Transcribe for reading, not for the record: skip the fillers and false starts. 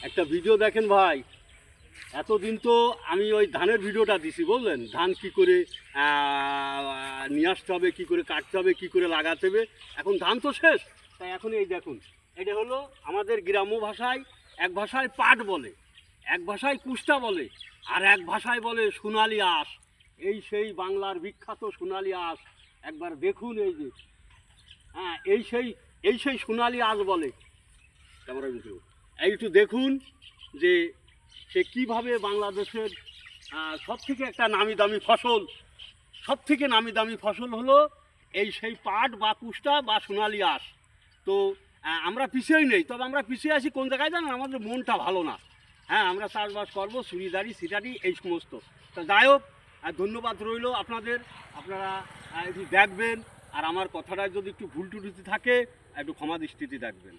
একটা ভিডিও দেখেন ভাই, এতদিন তো আমি ওই ধানের ভিডিওটা দিছি, বললেন ধান কি করে নিয়ে আসতে হবে, কী করে কাটতে হবে, কী করে লাগাতে হবে। এখন ধান তো শেষ, তাই এখন এই দেখুন, এটা হলো আমাদের গ্রাম্য ভাষায়, এক ভাষায় পাট বলে, এক ভাষায় কুষ্টা বলে, আর এক ভাষায় বলে সোনালি আঁশ। এই সেই বাংলার বিখ্যাত সোনালি আঁশ, একবার দেখুন এই যে, হ্যাঁ এই সেই সোনালি আঁশ বলে। ক্যামেরা ভিডিও এই একটু দেখুন যে সে কীভাবে বাংলাদেশের সবথেকে একটা নামি দামি ফসল, সবথেকে নামি দামি ফসল হলো এই সেই পাট বা কুষ্টা বা সোনালি আঁশ। তো আমরা পিছিয়েই নেই, তবে আমরা পিছিয়ে আছি কোন জায়গায় জানেন, আমাদের মনটা ভালো না। হ্যাঁ, আমরা চাষবাস করবো, চুড়িদারি সিটারি এই সমস্ত। তা যাই হোক, ধন্যবাদ রইল আপনাদের, আপনারা একটু দেখবেন, আর আমার কথাটা যদি একটু ভুল টুটি থাকে একটু ক্ষমা দৃষ্টিতে দেখবেন।